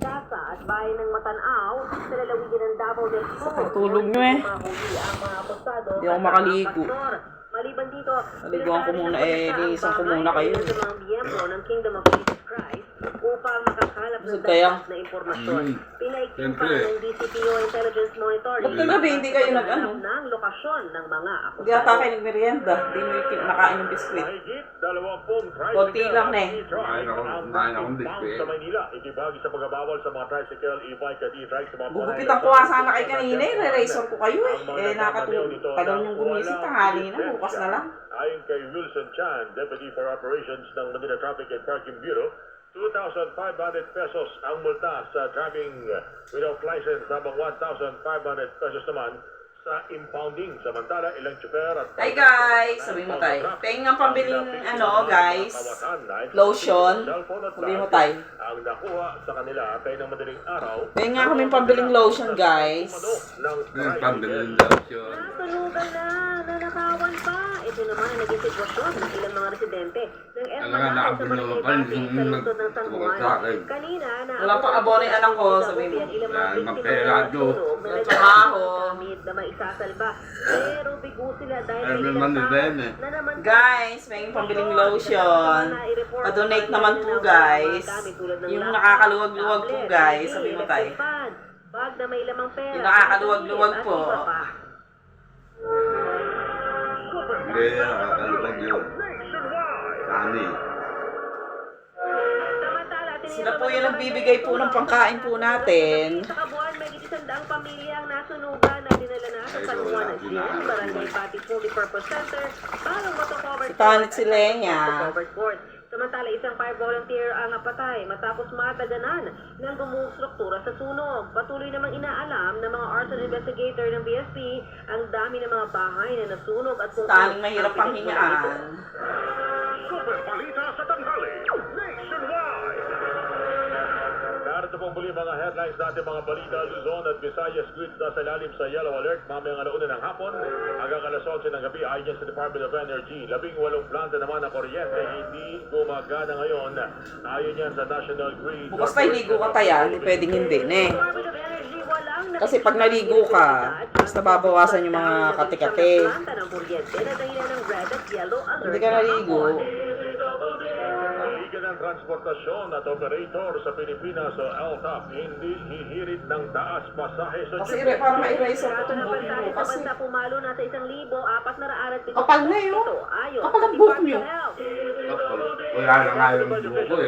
Casa at bayan ng Matanaw sa lalawigan ng Davao del Sur. Sakit tulog nyo eh. Hindi ako makaligo. Maliban dito, Naliguan ko muna linisan ko muna kayo. Sa mga miyembro ng Kingdom of Jesus Christ upang makakalap ng Kaya? dapat na impormasyon. Pinaigting pa ng DCPO Intelligence Monitoring Ba't kagabi hindi kayo nag-ano? ng lokasyon ng mga Hindi ata kayo nagmerienda. Hindi mo yung nakain ng biskwit. Konti lang eh. Kumain akong biskwit. Sa Maynila, itibagi sa pagbabawal sa mga tricycle, e-bike at e-trike sa mga Gugupitan ko nga sana kay kanina eh. Re-razor ko kayo eh. Eh nakatulog. Tagal niyong gumising. Tanghali na. Bukas na lang. Ayon kay Wilson Chan, Deputy for Operations ng Manila Traffic and Parking Bureau, 2,500 pesos ang multa sa driving without license, habang 1,500 pesos naman sa impounding. Samantala, ilang tsuper at... Hi guys! Sabi mo tayo. Pahing nga pambiling guys. Lotion. Sabi mo tayo. Ang nakuha sa kanila kay ng madaling araw. Pahing nga kami pambiling lotion guys. Pambilin lotion. Nasunugan na, nanakawan pa. Ito naman ang naging sitwasyon ng ilang mga residente ng Ermanao sa Barangay Pasig sa lungsod ng San Juan. Kanina, Wala pang abono yung anak ko, sabi mo. ang ilang mga biktima magkaya ng sunog na Trabaho. gamit na maisasalba. Pero bigo sila dahil may Every ilang month is tao then eh. na naman Guys, may pambiling lotion. Pa-donate naman po guys. Yung nakakaluwag-luwag po guys. Sabi mo tayo. Bag na may lamang pera. Yung nakakaluwag-luwag po. Hindi, nakakalupag yun. Kani. Sila po yung nagbibigay po ng pangkain po natin. Sa Kabuuan, may 100 pamilyang nasunugan na dinala na sa San Juan at Gil, Barangay Pati Multipurpose Center, balang moto-covered Si Tanit si Lenya. Samantala, isang fire volunteer ang napatay matapos mataganan ng gumuhong struktura sa sunog. Patuloy namang inaalam ng mga arson investigator ng BSP ang dami ng mga bahay na nasunog at kung Taning mahirap pang hingaan. Super Balita sa Tanghali, Nationwide! Narito pong muli mga headlines natin, mga balita. Luzon at Visayas goods na sa ilalim sa yellow alert mamayang alauna ng hapon hanggang alas 11 ng gabi ayon sa Department of Energy. 18 planta naman na kuryente hindi gumagana ngayon ayon yan sa National Grid. Bukas tayo ligo ka tayo, hindi pwedeng hindi eh. Kasi pag naligo ka, mas nababawasan yung mga kate-kate. Hindi ka naligo. Liga ng Transportasyon at Operator sa Pilipinas o LTAP hindi hihirit ng taas pasahe sa Kasi para ma-eraser ko itong buhok mo. Kasi pumalo na sa 1,407 kapal na yun. Kapal ang buhok nyo. Wala na nga yung buko eh.